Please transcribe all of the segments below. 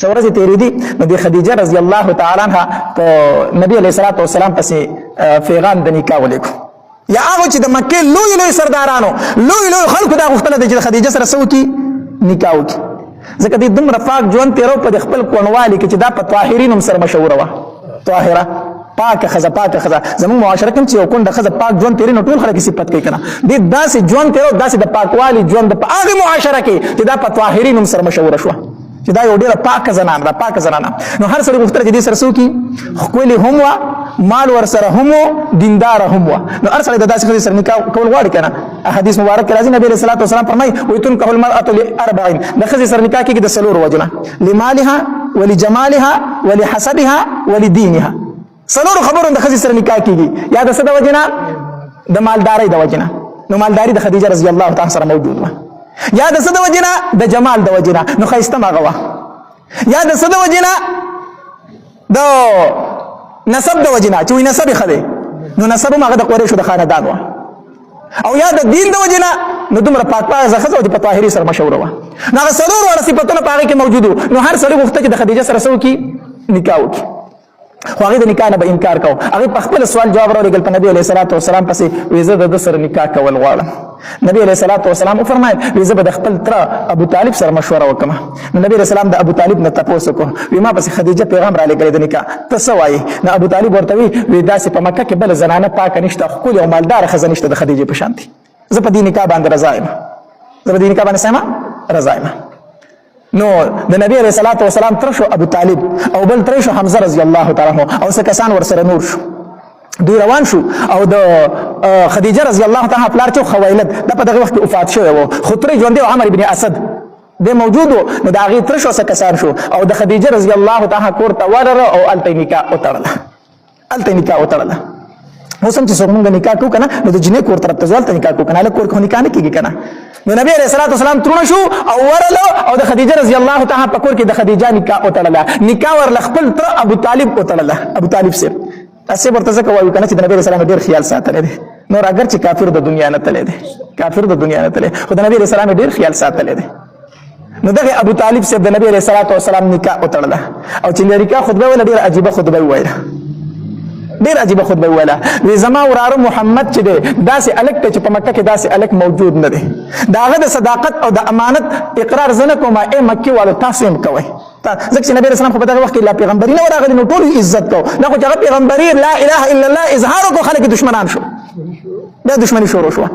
څو ورځې تېرې دي نو د خدیجه رضی الله تعالی عنها په نبي علیه الصلاة والسلام پسې پیغام د نکاح ولیکو یا هغه چې د مکې لوی لوی سردارانو لوی خلکو دا غوښتنه ده چې د خدیجه سره څه وکړي نکاح وکړي ځکه دوی دومره پاک ژوند تېرو په د خپل کوڼوالي کې چې دا په طاهرین هم سره مشهوره وه طاهره پاکه ښځه زموږ معاشره کې چې یو کونډه ښځه پاک ژوند تېري نو ټول خلک یې صفت کوي که نه دوی داسې ژوند تېرو داسې د پاکوالي ژوند په هغې معاشره کې چې دا په طاهرین هم سره مشهوره شوه چې دا یو ډېره پاکه زنانه ده پاکه زنانه نو هر سړی غوښتله چې دې سره څه وکړي ښکلې هم وه مال ورسره هم و دینداره هم وه نو هر سړی د داسې ښځې سره نکاح کول غواړي که نه حدیث مبارک کې راځي نبي علیه الصلاة والسلام فرمایي وایي تنکح المرأة لأربعین د ښځې سره نکاح کېږي د څلورو وجو نه لمالها ولجمالها ولحسبها ولدینها څلورو خبرو د ښځې سره نکاح کېږي یا د څه د وجې نه د مالدارۍ د وجې نه نو مالداري د خدیجه رضی الله تعالی سره موجود وه یا د څه د وجې نه د جمال د وجې نه نو ښایسته م هغه وه یا د څه د وجې نه د نسب د وجې نه چې وایي نسب یې ښه دی نو نسب هم هغه د قریشو د خاندان وه او یا د دین د وجې نه نو دومره پاکپازه ښځه وه چې په طاهري سره مشهوره وه نو هغه څلور واړه صفتونه په هغې کې موجود وو نو هر سړي غوښته چې د خدیجه سره څه وکړي نکاح وکړي خو هغې د نکاح نه به انکار کوو هغې په خپل سوال جواب راولېږل په نبي علیه الصلاة والسلام پسې وایي زه د ده سره نکاح کول غواړم نبي علیه الصلاة والسلام وفرمایل وایي زه به د خپل تره ابو طالب سره مشوره وکړم نو نبي علیه السلام د ابو طالب نه تپوس وکړو وایي ما پسې خدیجه پیغام رالېږلی د نکاح ته څه وایي نو ابو طالب ورته وایي وایي داسې په مکه کې بله زنانه پاکه نشته ښکلې او مالداره ښځه نشته د خدیجې په شانتې زه په دې نکاح باندې رضا یم زه په دې نکاح باندې څه یم رضا یم نو د نبی علیه الصلاة والسلام تره شو ابو طالب او بل تره شو حمزه رضی الله تعالی عنه او څه کسان ورسره نور شو دوی روان شو او د خدیجه رضی الله تعالی پلار چې خویلد دا په دغه وخت کې وفات شوی و خو تره ژوندی و عمر ابن اسد دی موجود و نو د هغې تره شو څه کسان شو او د خدیجه رضی الله تعالی کور ته ورغله او هلته یې نکاح وتړله اوس هم چې څوک مونږ نکاح کوو که نه نو د جنۍ کور طرف ته ځو هلته نکاح کوو که نه هلک کور کې خو نکاح نه کېږي که نه نو نبی علیه الصلاة والسلام ترونه شو او ورله او د خدیجه رضی الله تعالی په کور کې د خدیجه نکاح وتړله نکاح ورله خپل تره ابو طالب وتړله ابو طالب صاحب تاسې ورته ځکه وایو که نه چې د نبي علیه السلام ډېر خیال ساتلی دی نور اگر چې کافر د دنیا نه تللی دی خو د نبي علیه السلام ډېر خیال ساتلی دی نو دغه ابو طالب صاحب د نبي علیه الصلاة والسلام نکاح وتړله او چې د نکاح خطبه ویله ډېره عجیبه خطبه وویله ډېر عجیبه خطبه وویله وی زما وراره محمد چې دی داسې هلک دی چې په مکه کې داسې هلک موجود نه دی د هغه د صداقت او د امانت اقرار زه نه کوم ای مکې والو تاسو هم کوئ ځکه چې نبي اسلام خو په دغه وخت کې لا پیغمبري نه ورغلي نو ټول عزت کو نه خو چې هغه پیغمبري لا اله الا الله اظهار وکړو خلک دشمنان شو بیا دشمني شروع شوه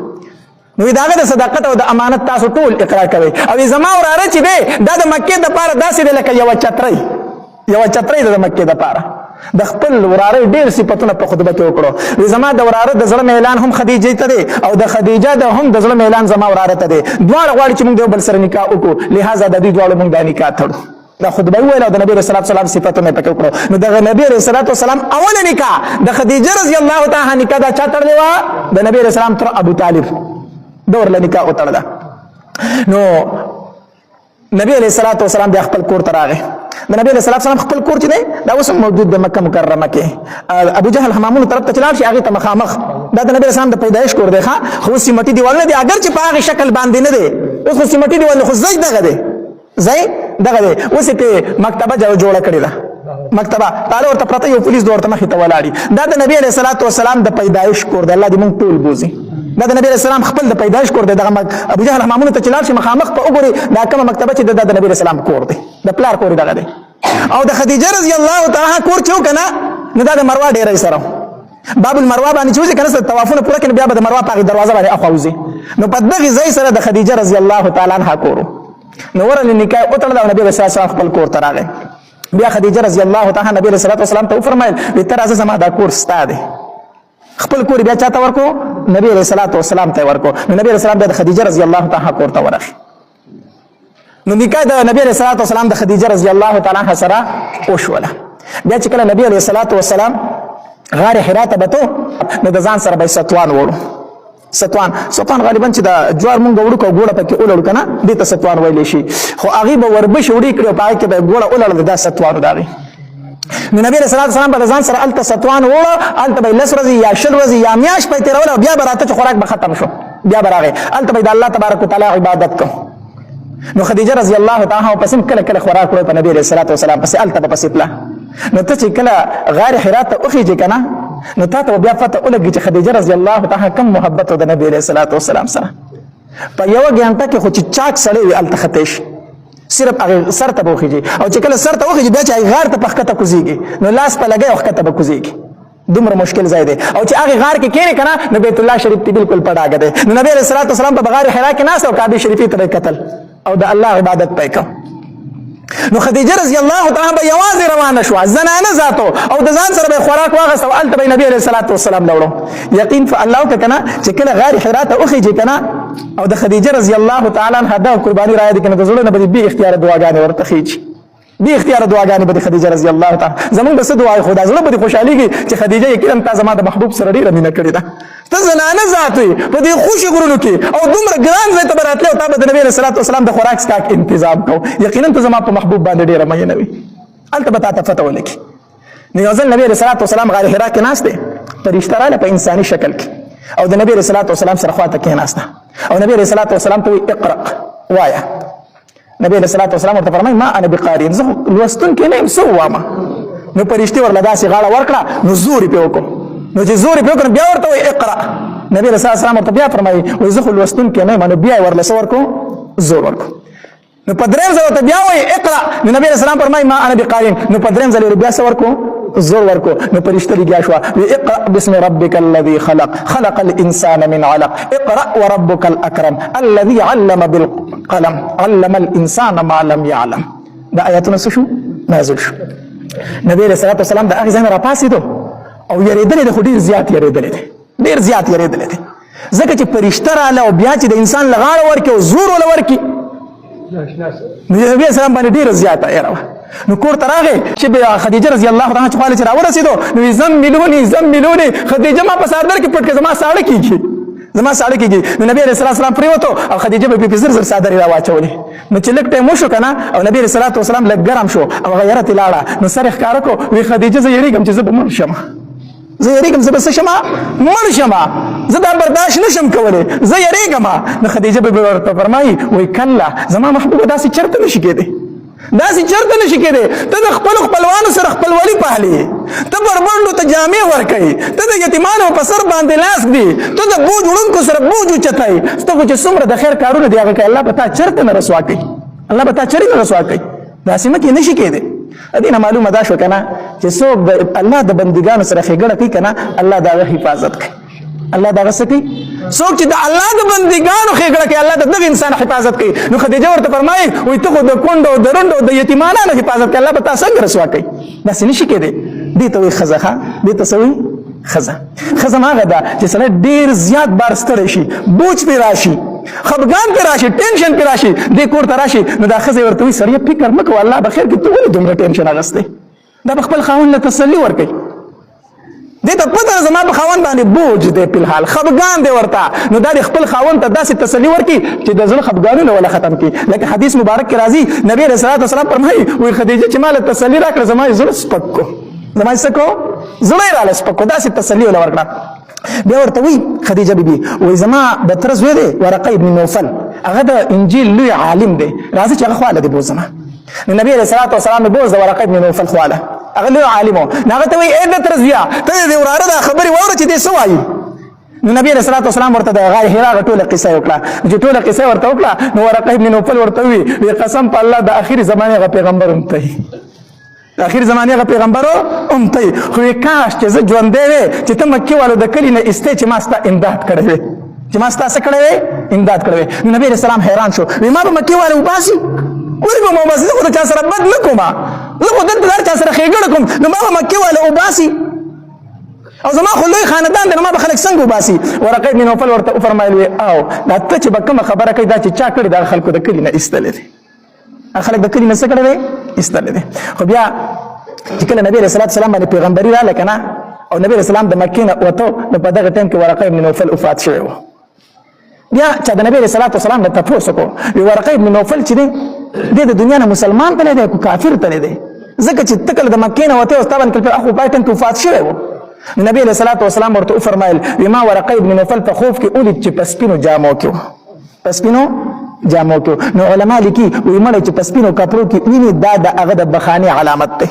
نو د هغه د صداقت او د امانت تاسو ټول اقرار کوئ او زما وراره چې دی دا د مکې دپاره داسې دی لکه یوه چترۍ ده د مکې دپاره د خپل وراره ډېر صفتونه په خطبه کې وکړو زما د وراره د زړه میلان هم خدیجې ته دی او د خدیجه د هم د زړه میلان زما وراره ته دی دواړه غواړي چې موږ د یو بل سره نکاح وکړو لهذا د دوی دواړو موږ دا نکاح تړو دا خطبه وویله او د نبي علیه الصلاة والسلام صفتونه یې پکې وکړو نو دغه نبي علیه الصلاة والسلام اوله نکاح د خدیجه رضی الله تعالی نکاح دا چا تړلې وه د نبي علیه السلام تر ابو طالب ده ورله نکاح وتړله نو نبی علیه الصلاة والسلام بیا خپل کور ته راغی د نبی علیه الصلاة والسلام خپل کور چې دی دا اوس هم موجود د مکه مکرمه کې ابو جهل حمامونو طرف ته چې لاړ شي هغې ته مخامخ دا د نبی علیه السلام د پیدایش کور دی ښه خو اوس سیمټي دیوالونه دي اگر چې په هغې شکل باندې نه دی اوس خو سیمټي دیوال خو ځای دغه دی اوس یې پرې مکتبه جوړه کړې ده مکتبه تاله ورته پرته یو پولیس د ورته مخې ته ولاړي دا د نبی علیه الصلاة والسلام د پیدایش کور دی الله دې موږ ټول بوځي دا د نبی علیه السلام خپل د پیدایش کور دی دغه ابو جهل حمامونو ته چې لاړ شي مخامخ په وګوري دا کومه مکتبه چې دا د نبی علیه السلام کور دی د پلار کور دغه دی او د خدیجه رضی الله تعالی کور چې و که نه نو دا د مروه ډېری سره باب المروه باندې چې وځي که نه طوافونه پوره کړي بیا به د مروه په هغې دروازه باندې اخوا وځي نو په دغې ځای سره د خدیجه رضی الله تعالی عنها کور و نو ورله نکاح وتړله او نبي علیه السلام خپل کور ته راغی بیا خدیجه رضی الله تعالی نبی علیه الصلاة والسلام ته وفرمایل وایي ته راځه زما دا کور ستا دی خپل کور بیا چاته ورکو نبی علیه الصلاة والسلام ته ورکو نو نبی علیه السلام بیا د خدیجه رضی الله تعالی کور ته ورغی نو نکاح د نبی علیه الصلاة والسلام د خدیجه رضی الله تعالی عنها سره وشوله بیا چې کله نبی علیه الصلاة والسلام غار حرا ته بتو نو د ځان سره به یې ستوان وړو ستوان غالبا چې د جوار مونږ وړو که ګوړه پکې ولړو که نه دې ته ستوان ویلی شي خو هغې به وربشې وړې کړي او په هغې کې به یې ګوړه ولړله دا ستوان و د هغې نو نبی علیه الصلاة والسلام به د ځان سره هلته ستوان وړه هلته به یې 10 ورځې یا 20 ورځې یا میاشت به یې تېروله او بیا به راته چې خوراک به ختم شو بیا به راغی هلته به یې د الله تبارک وتعالی عبادت کو نو خدیجه رضی الله تعالی عنها پسې کله کله خوراک وړ په نبی علیہ الصلوۃ والسلام پسې الته پسې پلا نو ته چې کله غار حرا ته اوخیږي کنه نو تا ته بیا پته ولګي چې خدیجه رضی الله تعالی کم محبت د نبی علیہ الصلوۃ والسلام سره په یو غنټه کې خو چې چاک سړی وي الته ختیش صرف هغه سر ته وخیږي او چې کله سر ته وخیږي بیا چې غار ته پخته کوزيږي نو لاس په لګي وخته به کوزيږي دومره مشکل ځای دی او چې هغه غار کې کېنه کنه نو بیت الله شریف ته بالکل پډاګه دی نو نبی علیہ الصلوۃ والسلام په غار حرا کې ناس او کعبه شریفه ته قتل او د الله عبادت پېکو نو خدیجه رضی الله تعالی به یوازې روانه شو زنانه ذاتو او د ځان سره به خوراک واغسته او الته به نبی علیہ الصلوۃ والسلام لوړو یقین الله کنه چې کله غار حرا ته اوخیږي کنه او د خدیجه رضی الله تعالی عنها د قربانی راځي کنه د زړه نه به اختیار دعاګانې ورته خيږي دي اختیار دعاګانې به خدیجه رضی الله تعالی زمونږ بس دعای خدا زړه به خوشحاليږي چې خدیجه یقینا تا زما د محبوب سره ډیره مینه کړې ده ته زنانه ذاتي په دې خوشي غرونو کې او دومره ګران ځای ته براتله او تا به د نبی رسول الله والسلام د خوراک سکاک تنظیم کو یقینا ته زما په محبوب باندې ډیره مینه وي البته به تاسو فتح ولکې نو ځل نبی رسول الله والسلام غار حرا کې ناشته فرشتہ را په انساني شکل کې او د نبی رسول الله والسلام سره خواته کې ناشته او نبی رسول الله والسلام ته اقرا وایا نبی علیہ الصلوۃ والسلام ورته فرمایي ما انا بقارئ زه لوستون کې نه سو وامه نو پرشتي ورله داسې غاړه ورکړه نو زور په وکړو نو چې زور په وکړ بیا ورته وای اقرا نبی علیہ الصلوۃ والسلام ورته بیا فرمایي وای زه لوستون کې نه مانو بیا ورله سور کو زور ورکو نو په دریم ځل ته بیا وای اقرا نو نبی علیہ السلام فرمایي ما انا بقارئ نو په دریم ځل بیا سور کو زور ورکو نو پرشتہ لګیا شو اقرا بسم ربک الذی خلق خلق الانسان من علق اقرا وربک الاکرم الذي علم بالقلم علم الانسان ما لم يعلم دا آیاتونه شو نازل شو نبی علیہ الصلوۃ والسلام دا هغه ځای را پاسېدو او یریدل د خډیر زیات یریدل دي ډیر زیات یریدل دي ځکه چې پرشتہ رااله او بیا چې د انسان لغاړه ورکي او زور ول ورکي نبی اسلام باندې ډیر زیات ایرا نو کور تراغه چې خدیجه رضی الله عنها چې خاله چې راورسېدو نو زملونی خدیجه ما په سردر کې پټ کې زما ساړه کیږي نو نبی رسول الله سلام پریوتو او خدیجه په زر زر صادره را واچولې نو چې لک ټیم شو کنه او نبی رسول الله سلام لګ ګرم شو او غیرت لاړه نو سره ښکار کو وی خدیجه زه یریږم چې زه به مړ شم زه یریږم زه به څه شم مړ شم زه دا برداشت نشم کولای زه یریږم نو خدیجه به ورته فرمایي وای کله زما محبوب داسې چرته نشي کېدی داسې چرته نشي کېدی ته د خپل خپلوانو سره خپلولي پهلې ته بربنډو ته جامې ورکوي ته د یتیمانو په سر باندې لاس دی ته د بوج وړونکو سره بوج اوچتوي ته خو چې څومره د خیر کارونه دی هغه کوي الله به تا چرته نه رسوا کوي الله به تا چرې نه رسوا کوي داسې مکې نشي کېدی دې نه معلومه دا شو کنه چې څوک د الله د بندګانو سره ښېګڼه کوي کنه الله د هغه حفاظت کوي الله دا غسه کوي څوک چې د الله د بندګانو ښېګڼه کوي الله د دغه انسان حفاظت کوي نو خدیجه ورته فرمایي وای ته خو د کونډو د رندو د یتیمانو حفاظت کوي الله به تاسو څنګه رسوا کوي داسې نشي کېدی دې ته وایي ښځه دې ته څه وایي ښځه هغه ده چې سړی ډېر زیات بار ستړی شي بوج پرې راشي خفګان پرې راشي ټینشن پرې راشي دې کور ته راشي نو دا ښځه ورته وایي سړیه فکر مه کوه الله به خیر کړي ته ولې دومره ټینشن اخیستی دا به خپل خاوند له تسلي ورکوي دې ته پته زما په خاوند باندې بوج دی په الحال خفګان دی ورته نو دا د خپل خاوند ته داسې تسلي ورکړي چې د زړه خفګانونه ولا ختم کړي لکه حدیث مبارک کې راځي نبی رسول الله صلی الله علیه وسلم فرمایي وای خدیجه چې مال تسلي راکړه زما زړه سپک کو زما څه کو زړه یې رااله سپک کو داسې تسلي ولا ورکړه بیا ورته وی خدیجه بیبي وای زما د تر زوی دی ورقه ابن نوفل هغه د انجیل لوی عالم دی راځي چې هغه خواله دی بوزما نبی رسول الله صلی الله علیه وسلم بوز د ورقه ابن نوفل خواله هغه لوی عالمو هغه ته وی اې د تر زویا ته دې وراره دا خبري وره چې دې سوایي نو نبی رسول الله والسلام ورته د غار حرا ټوله قصه وکړه چې ټوله قصه ورته وکړه نو ورقه ابن نوفل ورته وی قسم په الله د اخر زمانه غ پیغمبر هم ته د اخر زمانه غ پیغمبرو هم ته خو کاش چې زه ژوند دی چې ته مکه والو د کلی نه استه چې ما ستا امداد کړې چې ما ستا څه کړې امداد کړې نو نبی رسول الله حیران شو وی ما به مکه والو وباسي ولې به ما وباسي زه خو چا سره بد نه کوم زه خو دلته چا سره ښېګڼه کوم نو ما به مکه والو وباسي او زما خو لوی خاندان دی نو ما به خلک څنګه وباسي ورقه ابن نوفل ورته وفرمایل وی او دا ته چې به کومه خبره کوي دا چې چا کړې دا خلکو د کلي نه ایستلی دی خلک د کلي نه څه کړی دی ایستلی دی خو بیا چې کله نبی علیه السلام باندې پیغمبري راغله که نه او نبی علیه السلام د مکې نه وته نو په دغه ټایم کې ورقه ابن نوفل وفات شوی و بیا چا د نبی علیه السلام نه تپوس وکړو وی ورقه ابن نوفل چې دی دی د دنیا نه مسلمان تللی دی که کافر تللی دی ځکه چې ته کله د مکې نه وتې او ستا باندې کله په پای ټایم کې وفات شوی و نبی علیه السلام ورته وفرمایل وی ما ورقه ابن نوفل په خوب کې ولید چې په سپینو جامو کې و په سپینو جامو کې. نو علما لیکي وي مړی چې په سپینو کپړو کې ویني دا د هغه د بخاني علامت دی،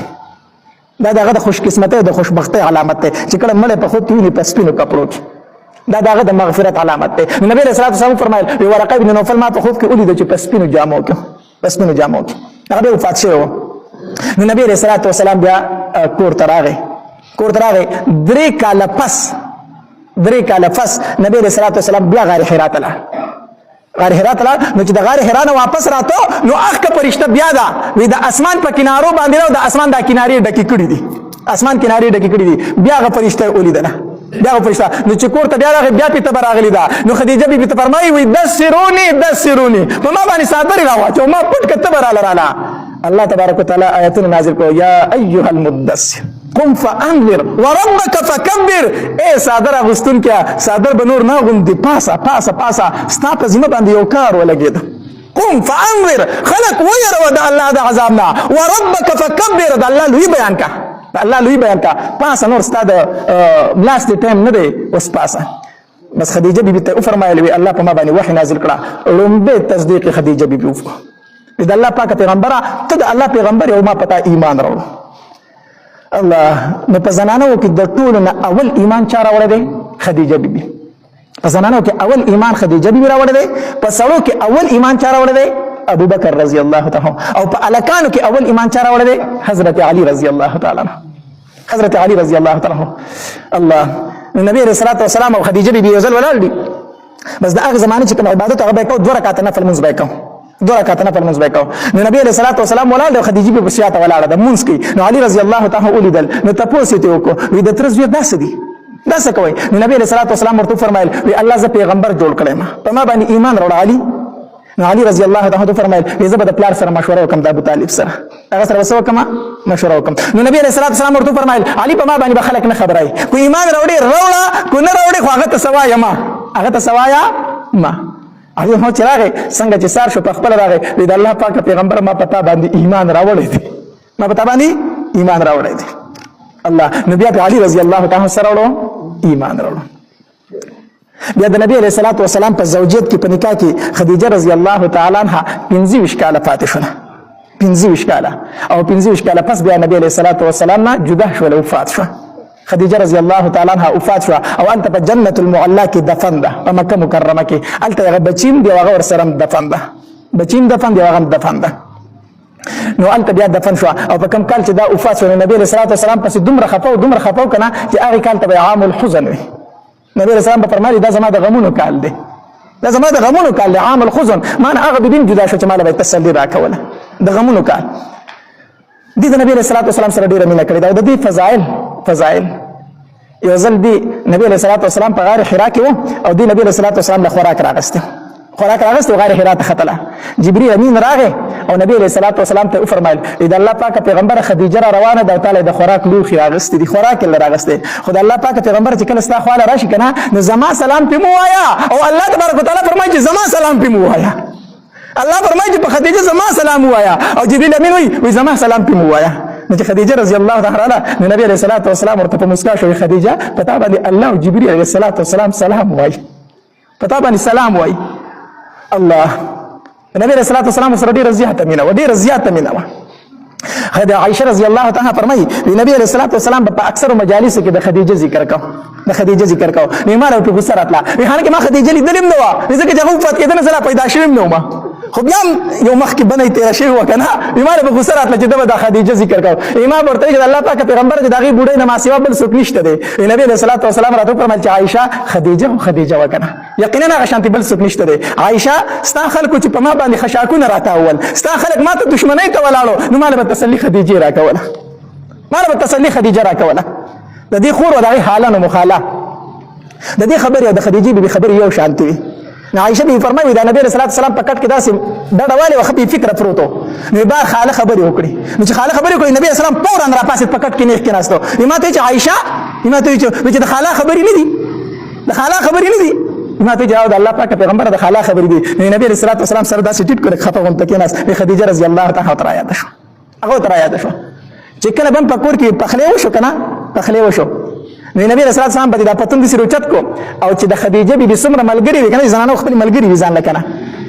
دا د هغه د خوش قسمتۍ او د خوشبختۍ علامت دی چې کله مړی په خوب کې ویني په سپینو کپړو کې، دا د هغه د مغفرت علامت دی. نو نبی علیه الصلاة والسلام فرمایل ورقه بن نوفل ما په خوب کې ولیده چې په سپینو جامو کې، په سپینو جامو کې هغه بیا وفات شوی و. نو نبی علیه الصلاة والسلام بیا کور ته راغی، 3 کاله پس نبی علیه الصلاة والسلام بیا غار حرا ته لاړ. غار حرا ته لاړ نو چې د غار حرا نه واپس راته نو اخ فرشته بیا دا وی د اسمان په کنارو باندې د اسمان د کنارې ډکې کړي دي، اسمان کنارې ډکې کړي دي. بیا غ فرشته ولیدله، بیا غ فرشته نو چې کور ته بیا راغی بیا پیته راغلی دا. نو خدیجه بیبي ته فرمایي وی دسرونی په ما باندې صادری راواچو، ما پټ کته براله. الله تبارک وتعالى آیتونه نازل کړو یا ایها المدثر قم فانذر وربك فكبر. اے صادر اغوستون کیا صادر بنور نه غوندي پاسا ستا په ذمه باندې یو کار ولګید. قم فانذر خلق وير ود الله د عذابنا، وربك فكبر د الله لوی بیان کا، الله لوی بیان کا. پاسا نور ستا د لاست ټایم نه دی اوس پاسا. بس خدیجه بیبي ته فرمایلی وی الله په ما باندې وحی نازل کړه. لومبه تصدیق خدیجه بیبي وکړه د الله پاک پیغمبره ته د الله پیغمبر او ما پتا ایمان راوړ. الله نو په زنانو کې د ټولو نه اول ایمان چا راوړی دی؟ خدیجه بیبي. په زنانو کې اول ایمان خدیجه بیبي راوړی دی، په سړو کې اول ایمان چا راوړی دی؟ ابو بکر رضی الله تعالی، او په الکانو کې اول ایمان چا راوړی دی؟ حضرت علی رضی الله تعالی عنہ. حضرت علی رضی الله تعالی عنہ. الله نبی رسول الله والسلام او خدیجه بیبي یو ځل ولاړ دي، بس د هغه زمانه چې کوم عبادت هغه به کوو 2 رکعات نفل منځ به کوو، 2 رکعات نفل منځ به کوو. نو نبی علیہ الصلوۃ والسلام ولاړ او خدیجه بیبي بسیاته ولاړه د منځ کې. نو علی رضی الله تعالی ولیدل، نو تاسو ته وکړو وی د تر زوی داسې دي داسې کوي. نو نبی علیہ الصلوۃ والسلام ورته فرمایل وی الله ز پیغمبر جوړ کړم په ما باندې ایمان راوړ علی. نو علی رضی الله تعالی فرمایل وی زه به د پلار سره مشوره وکم د ابو طالب سره، هغه سره وسو کما مشوره وکم. نو نبی علیہ الصلوۃ والسلام ورته فرمایل علی په ما باندې خلک نه خبرای، کو ایمان راوړي کو نه راوړي خو هغه ته سوایا ما، هغه ته سوایا ما. هغه هو چې راغی څنګه چې سار شو په خپل راغی وی د الله پاک پیغمبر ما پتا باندې ایمان راوړی دی، ما پتا باندې ایمان راوړی دی. الله نبی علی رضی الله تعالی سره وړو ایمان راوړو. بیا د نبی علیہ الصلوۃ والسلام په زوجیت کې په نکاح کې خدیجه رضی الله تعالی عنها 25 کاله پاتې شوه، 25 کاله او 25 کاله پس بیا نبی علیہ الصلوۃ والسلام نه جدا شو، وفات شو. خدیجه رضی الله تعالی عنها وفات شو او انت په جنت المعلا کې دفن ده په مکه مکرمه کې. الته هغه بچیم دی هغه ور سره دفن ده، بچیم دفن دی هغه دفن ده. نو الته بیا دفن شو او په کوم کال چې دا وفات شو نبی علیہ الصلوۃ والسلام پس دومره خفاو کنه چې هغه کال ته عام الحزن وي. نبی رسول الله فرمایي دا زما د غمونو کال دی، دا زما د غمونو کال دی، عام الحزن. ما نه هغه بین جدا شو چې مال به تسلی راکوله د غمونو کال. دې د نبی رسول الله سره ډیره مینه کړې دا او د دې فضائل یو ځل دی نبی علیہ الصلوۃ والسلام په غار حرا کې و او دی نبی علیہ الصلوۃ والسلام له خوراک راغسته غار حرا ته ختله. جبرئیل امین راغی او نبی علیہ الصلوۃ والسلام ته فرمایل اذا الله پاک پیغمبر خدیجه را روانه ده تعالی د خوراک لوخي راغسته دي، خوراک لره راغسته. خدای الله پاک پیغمبر چې کله ستا خواله راشي کنه نو زما سلام په مو وایا او الله تبارک وتعالى فرمایي چې زما سلام په مو وایا. الله فرمایي چې په خدیجه زما سلام وایا او جبرئیل امین وی زما سلام په مو وایا. نو چې خدیجه رضی الله تعالی عنها نو نبی علیہ الصلوۃ والسلام ورته په مسکا شو خدیجه پتا باندې الله او جبرئیل علیہ الصلوۃ والسلام سلام وای، پتا باندې سلام وای. الله نبی علیہ الصلوۃ والسلام سره ډیر زیاته مینه و. خدای عائشه رضی الله تعالی فرمایي نبی علیہ الصلوۃ والسلام په اکثر مجالس کې د خدیجه ذکر کو نه ماره په غسر اتلا هغه کې ما خدیجه لیدلم نو ځکه چې هغه وفات کېدنه سره پیدا شوم نو ما خو بیا یو مخ کې بنې تیر شوی وکنه ایمان په غسر اتلا چې د خدیجه ذکر کو. امام ورته چې الله پاک پیغمبر چې دغه بوډۍ نه ما سیوا بل څوک نشته دی. نبی علیہ الصلوۃ والسلام راته فرمایي چې عائشه خدیجه وکنه یقینا هغه شانتي بل څوک نشته دی. عائشه ستا خلکو چې په ما باندې خشاکونه راته اول ستا خلک ما ته دشمنی ته ولاړو نو مال به تسلی خدیجه راکوله، د دې خور او دغه حالانو مخاله د دې خبرې او د خدیجه بیبي خبرې یو شانتي وي. عائشه بیبي فرمایي دا نبی رسول الله صلی الله علیه وسلم په کټ کې داسې ډډواله وخت فکر پروتو نو با خاله خبرې وکړي. نو چې خاله خبرې وکړي نبی رسول الله فورا را پاسې په کټ کې نه کېناستو. ما ته چې عائشه ما ته چې د خاله خبرې نه دي، د خاله خبرې نه دي. ما ته جواب الله پاک پیغمبر د خاله خبرې دي. نبی رسول الله صلی الله علیه وسلم سره داسې ټیټ کړ خفه غونډه کېناست. خدیجه رضی الله تعالی عنها یاد شو، هغه تر یاد شو چې کله بم پکور کې پخلې وشو کنه پخلې وشو نو نبی رسول الله صلی الله علیه وسلم په دې پتون دي سره چت کو او چې د خدیجه بیبي څومره ملګری وي کنه زنانو خپل ملګری وي ځان لکنه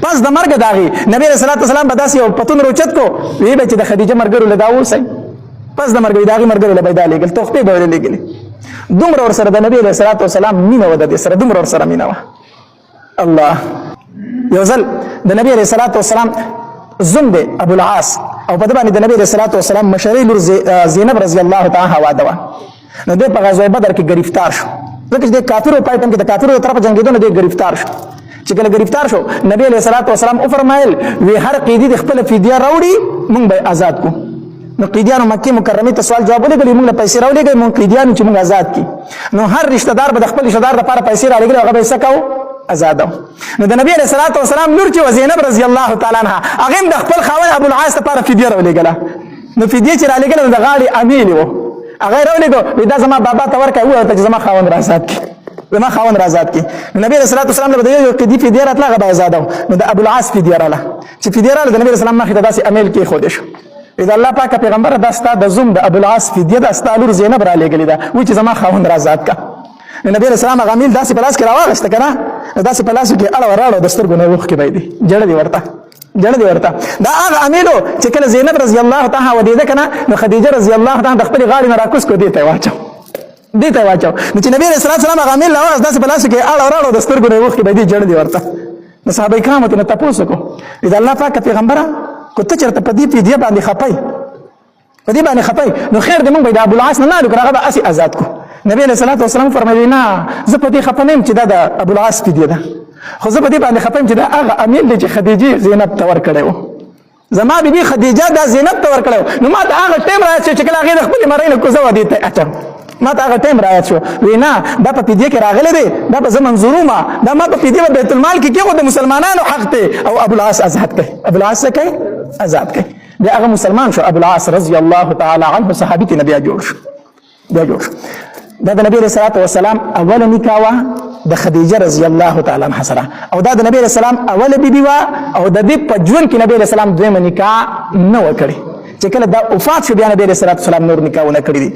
پس د مرګ داغي نبی رسول الله صلی الله علیه وسلم بداسي پتون روچت کو وی به چې د خدیجه مرګ له داو سي پس د مرګ داغي مرګ له پیدا لګل توخته به لګل دومره ور سره د نبی رسول الله صلی الله علیه وسلم مینه ود سره دومره ور سره مینه الله یو ځل د نبی رسول الله صلی الله علیه وسلم زم دی ابو العاص او په دبانې د نبی رسول الله صلی الله علیه وسلم مشرې لور زینب رضی الله تعالی عنها واده نو د په غزوه بدر کې گرفتار شو ځکه چې د کافرو په ټیم کې د کافرو طرف جنگیدو نه د گرفتار شو چې کله گرفتار شو نبی علیہ الصلوۃ والسلام او فرمایل وی هر قیدی د خپل فدیه راوړي مونږ به آزاد کو نو قیدیانو مکه مکرمه ته سوال جواب ولګي مونږ له پیسې راوړي مونږ قیدیانو چې مونږ آزاد کی نو هر رشتہ دار به خپل رشتہ دار لپاره پیسې راوړي هغه به سکاو آزادو نو د نبی علیہ الصلوۃ والسلام نور چې زینب رضی الله تعالی عنها هغه د خپل خاوند ابو العاص لپاره فدیه راولېګله نو فدیه چې راولېګله د غاړي امین وو هغه راولېګو دا زما بابا ته ورکه وو ته زما خاوند را آزاد کی زما خاوند را آزاد کی نبی رسول الله صلی الله علیه وسلم د قیدی فدیه راتله غو آزادو نو د ابو العاص فدیه رااله چې فدیه رااله د نبی رسول الله مخه داسې عمل کې خو دې شو اذا الله پاک پیغمبر دا ستا د زوم د ابو العاص فدیه د استالور زینب را لګلې ده و چې زما خاوند را آزاد کا نبی رسول الله غمیل داسې پلاس کې راوغسته کنه داسې پلاس کې اړه وراړو د سترګو نه وخ کې بيدي جړه دی ورته دا هغه امیلو چې کله زینب رضی الله تعالی ودیده کنه نو خدیجه رضی الله تعالی د خپل غاړې نه راکوس کو دیته واچو نو چې نبی رسول الله صلی الله علیه وسلم غمیل داسې پلاس کې اړه وراړو د سترګو نه وخ کې بيدي جړه دی ورته نو صحابه کرام ته تاسو کو اذا الله پاک پیغمبره کو ته چرته په دې فدیه باندې خپای نو خیر دې مونږ د ابو العاص نه لګره هغه اسی آزاد کو نبی علیہ الصلوۃ والسلام فرمایي نه زه په دې خپنم چې دا د ابو العاص فدیه ده خو زه په دې باندې خپم چې دا هغه امیر چې خدیجه زینب ته ورکړو زما بیبي خدیجه دا زینب ته ورکړو نو ما ته هغه ټیم راځي چې کله هغه خپل مرینه کوزه ودی ته اچم ما ته هغه ټیم راځي وینا دا په فدیه کې راغله دي دا په زمن ظلمه دا ما په فدیه بیت المال کې کېغو د مسلمانانو حق ته او ابو العاص آزاد کړي ابو العاص کوي آزاد کړي دا هغه مسلمان شو ابو العاص رضی الله تعالی عنه صحابي نبی جوړ شو دا د نبی رسول الله والسلام اول نکاح د خدیجه رضی الله تعالی عنها سره او دا د نبی رسول الله اول بیبي وا او د دې په ژوند کې نبی رسول الله دویم نکاح نه وکړي چې کله دا وفات شو بیا نبی رسول الله نور نکاح نه کړی دي